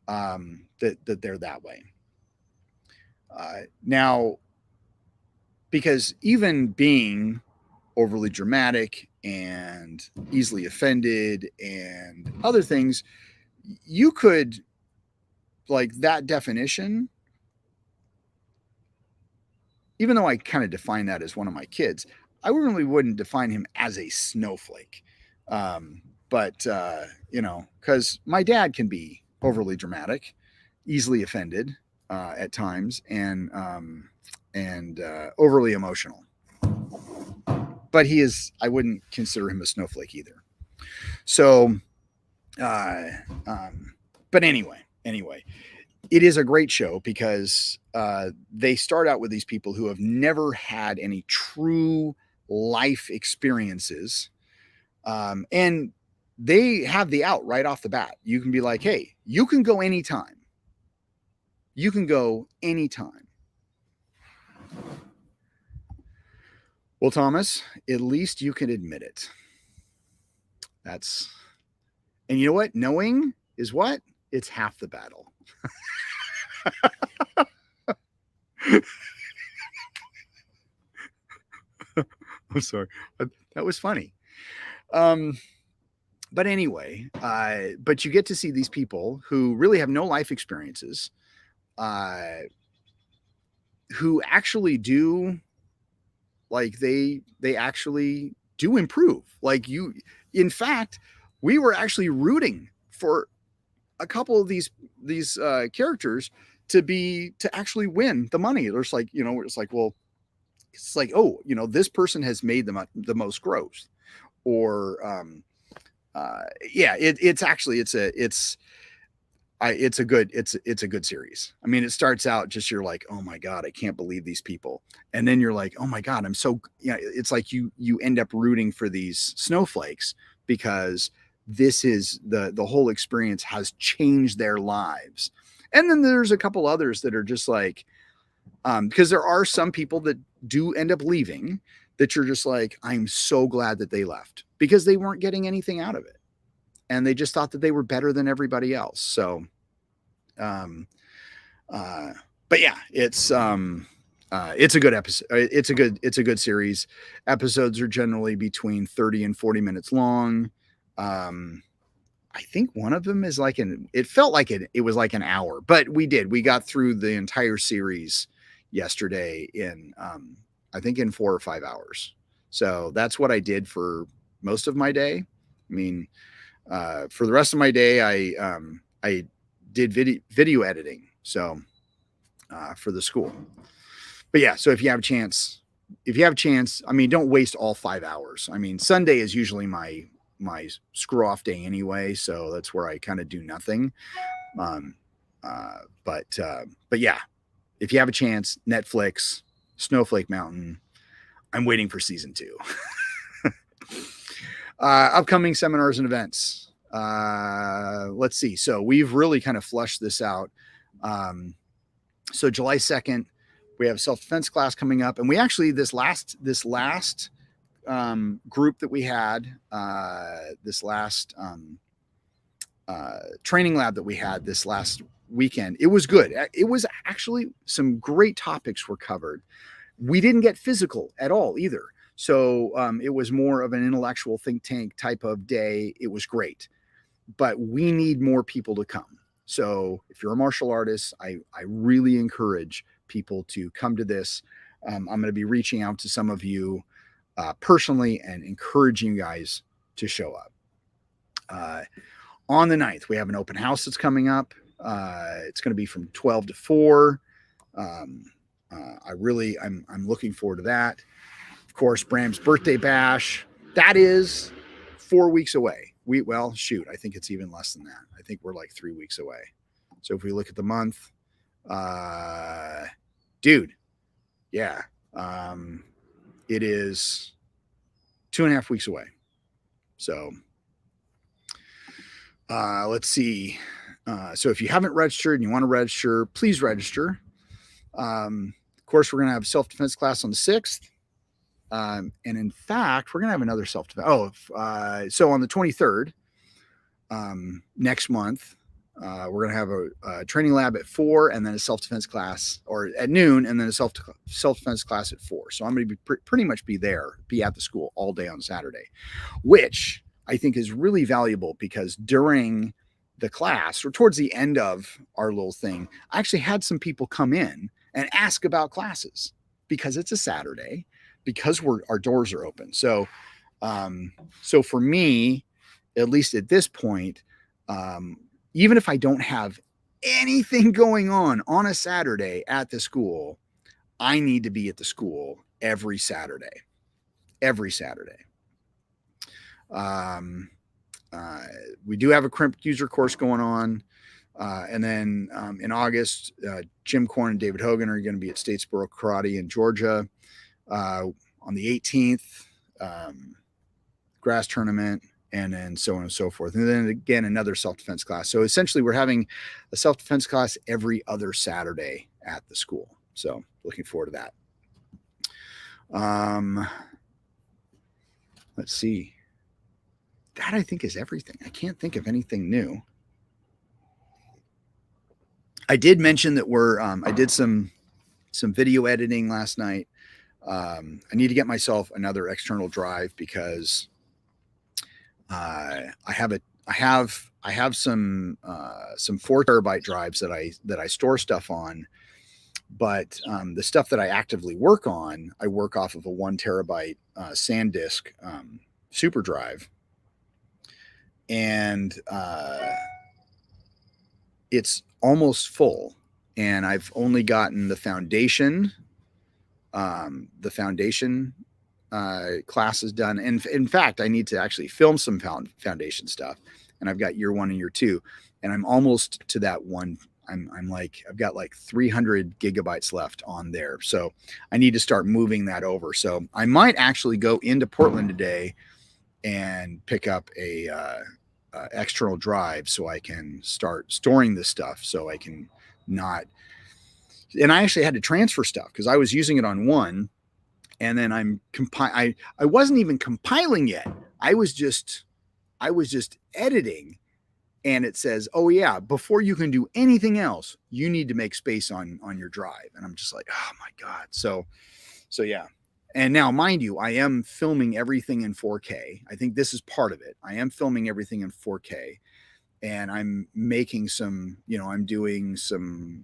that they're that way. Now, because even being overly dramatic and easily offended and other things, you could, like, that definition, even though I kind of define that as one of my kids, I really wouldn't define him as a snowflake. But because my dad can be overly dramatic, easily offended at times, and overly emotional. But I wouldn't consider him a snowflake either. So, but anyway, it is a great show because they start out with these people who have never had any true life experiences. And they have the out right off the bat. You can be like, hey, you can go anytime. You can go anytime. Well, Thomas, at least you can admit it. And you know what? Knowing is what? It's half the battle. I'm sorry. That was funny. But anyway, but you get to see these people who really have no life experiences, who actually do, like, they actually do improve. Like, in fact, we were actually rooting for a couple of these characters to actually win the money. There's like, it's like, well, it's like, oh, this person has made the most growth, or it's a good series. I mean, it starts out just, you're like, oh my God, I can't believe these people. And then you're like, oh my God, it's like you end up rooting for these snowflakes because this is the whole experience has changed their lives. And then there's a couple others that are just like, because there are some people that do end up leaving that you're just like, I'm so glad that they left because they weren't getting anything out of it. And they just thought that they were better than everybody else. So, but yeah, it's a good episode. It's a good series. Episodes are generally between 30 and 40 minutes long. I think one of them is it felt like it was like an hour, but we got through the entire series yesterday in, I think in 4 or 5 hours. So that's what I did for most of my day. I mean, for the rest of my day, I did video editing. So, for the school, but yeah, so if you have a chance, I mean, don't waste all 5 hours. I mean, Sunday is usually my screw off day anyway. So that's where I kind of do nothing. Um, but yeah, if you have a chance, Netflix, Snowflake Mountain, I'm waiting for season 2. Upcoming seminars and events. Let's see. So we've really kind of flushed this out. So July 2nd, we have self-defense class coming up, and we actually, this last group that we had, this last training lab that we had this last weekend, it was good. It was actually some great topics were covered. We didn't get physical at all either. So it was more of an intellectual think tank type of day. It was great, but we need more people to come. So if you're a martial artist, I really encourage people to come to this. I'm going to be reaching out to some of you personally and encouraging you guys to show up. On the 9th, we have an open house that's coming up. It's going to be from 12 to 4. I'm looking forward to that. Of course, Bram's birthday bash. That is 4 weeks away. I think it's even less than that. I think we're like 3 weeks away. So if we look at the month, dude, yeah, it is 2.5 weeks away. So let's see. So if you haven't registered and you want to register, please register. Of course, we're going to have a self-defense class on the 6th. And in fact, we're going to have another self-defense. So on the 23rd, next month, we're going to have a training lab at 4 and then a self-defense class, or at noon, and then a self-defense class at 4. So I'm going to be pretty much be at the school all day on Saturday, which I think is really valuable, because during the class, or towards the end of our little thing, I actually had some people come in and ask about classes, because it's a Saturday, because our doors are open. So, so for me, at least at this point, even if I don't have anything going on a Saturday at the school, I need to be at the school every Saturday. We do have a crimped user course going on. And then in August, Jim Korn and David Hogan are going to be at Statesboro Karate in Georgia. On the 18th, grass tournament, and then so on and so forth. And then again, another self-defense class. So essentially we're having a self-defense class every other Saturday at the school. So looking forward to that. Let's see. That I think is everything. I can't think of anything new. I did mention that I did some video editing last night. I need to get myself another external drive, because I have some 4 terabyte drives that I store stuff on, but the stuff that I actively work on, I work off of a 1 terabyte SanDisk super drive, and it's almost full, and I've only gotten the foundation classes done. And in fact, I need to actually film some foundation stuff, and I've got year 1 and year 2, and I'm almost to that one. I've got like 300 gigabytes left on there. So I need to start moving that over. So I might actually go into Portland today and pick up a external drive, so I can start storing this stuff, so I can not. And I actually had to transfer stuff, because I was using it on one, and then I wasn't even compiling yet. I was just editing, and it says, oh yeah, before you can do anything else, you need to make space on your drive. And I'm just like, oh my God. So yeah. And now, mind you, I am filming everything in 4K. I think this is part of it. I am filming everything in 4K, and I'm making some, I'm doing some,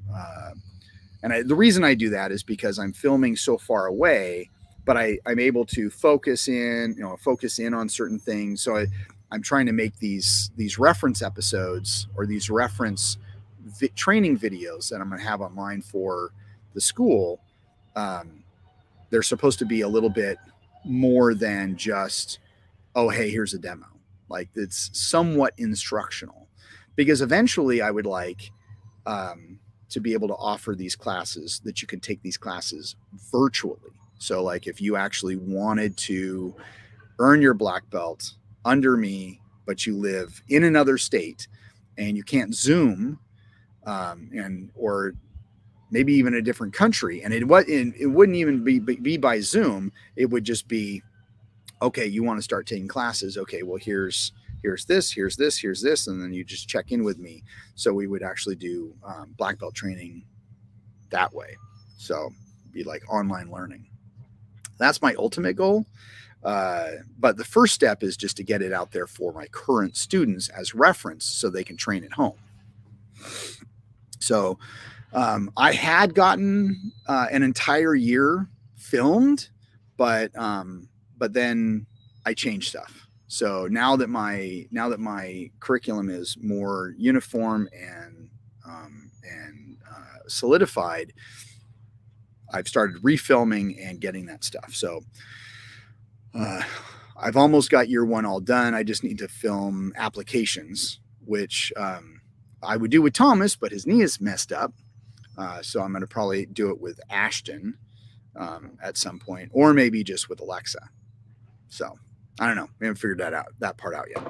the reason I do that is because I'm filming so far away, but I'm able to focus in on certain things. So I'm trying to make these reference episodes or these reference training videos that I'm going to have online for the school. They're supposed to be a little bit more than just, oh, hey, here's a demo. Like, it's somewhat instructional, because eventually I would like to be able to offer these classes, that you can take these classes virtually. So like if you actually wanted to earn your black belt under me, but you live in another state and you can't Zoom, or maybe even a different country, and it wouldn't even be by Zoom. It would just be, okay, you want to start taking classes. Okay, well, here's this, here's this, here's this, and then you just check in with me. So we would actually do black belt training that way. So be like online learning. That's my ultimate goal. But the first step is just to get it out there for my current students as reference so they can train at home. So I had gotten an entire year filmed, but then I changed stuff. So now that my curriculum is more uniform and solidified, I've started refilming and getting that stuff. So I've almost got year one all done. I just need to film applications, which I would do with Thomas, but his knee is messed up. So I'm going to probably do it with Ashton at some point, or maybe just with Alexa. So I don't know. We haven't figured that part out yet.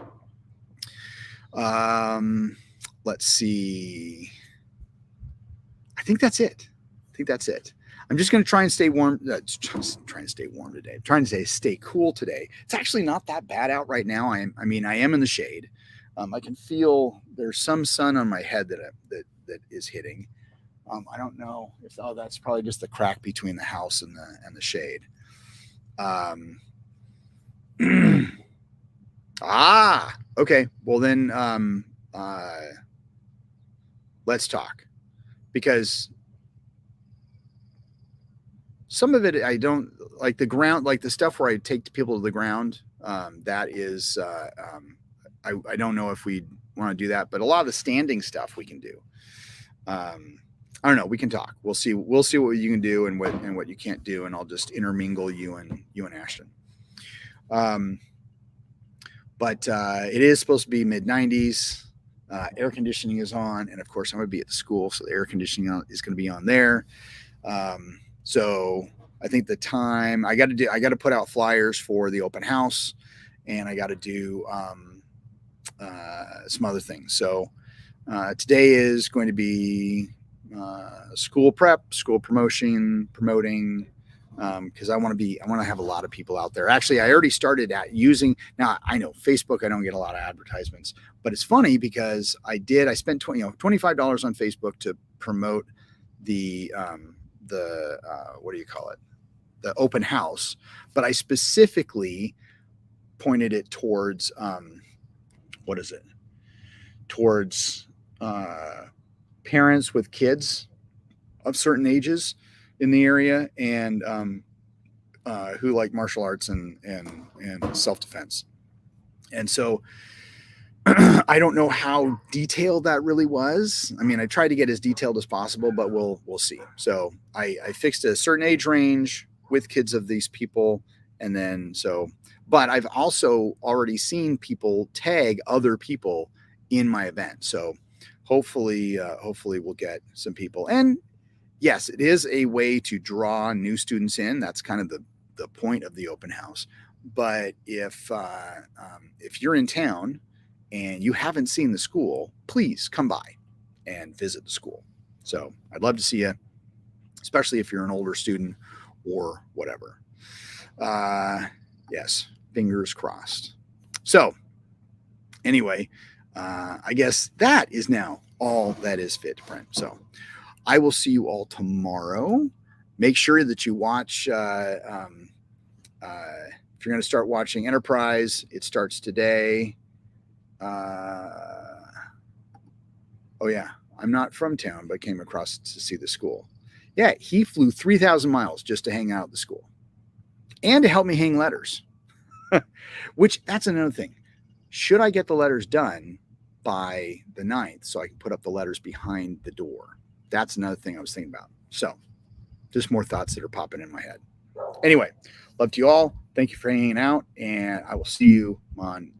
Let's see. I think that's it. I'm just going to try and stay warm. Trying to stay warm today. I'm trying to stay cool today. It's actually not that bad out right now. I am in the shade. I can feel there's some sun on my head that is hitting. I don't know if that's probably just the crack between the house and the shade. Okay. Well then, let's talk, because some of it I don't like. The ground, like the stuff where I take people to the ground, that is, I don't know if we want to do that, but a lot of the standing stuff we can do. I don't know. We can talk. We'll see what you can do and what you can't do, and I'll just intermingle you and Ashton. But it is supposed to be mid-90s. Air conditioning is on, and of course I'm going to be at the school, so the air conditioning is going to be on there. So I think the time I got to put out flyers for the open house, and I got to do some other things. So today is going to be school prep, school promoting, because I want to have a lot of people out there. Actually, I already started using, now I know Facebook, I don't get a lot of advertisements, but it's funny because I spent $25 on Facebook to promote the what do you call it? The open house. But I specifically pointed it towards, towards parents with kids of certain ages in the area, and who like martial arts and self-defense. And so I don't know how detailed that really was. I mean, I tried to get as detailed as possible, but we'll see. So I fixed a certain age range with kids of these people. And then but I've also already seen people tag other people in my event. So hopefully we'll get some people. And yes, it is a way to draw new students in. That's kind of the point of the open house. But if you're in town and you haven't seen the school, please come by and visit the school. So I'd love to see you, especially if you're an older student or whatever. Yes, fingers crossed. So anyway, I guess that is now all that is fit to print. So I will see you all tomorrow. Make sure that you watch, if you're going to start watching Enterprise, it starts today. Oh yeah, I'm not from town, but came across to see the school. Yeah, he flew 3,000 miles just to hang out at the school and to help me hang letters, which that's another thing. should I get the letters done by the 9th so I can put up the letters behind the door? That's another thing I was thinking about. So just more thoughts that are popping in my head. Anyway, love to you all. Thank you for hanging out, and I will see you on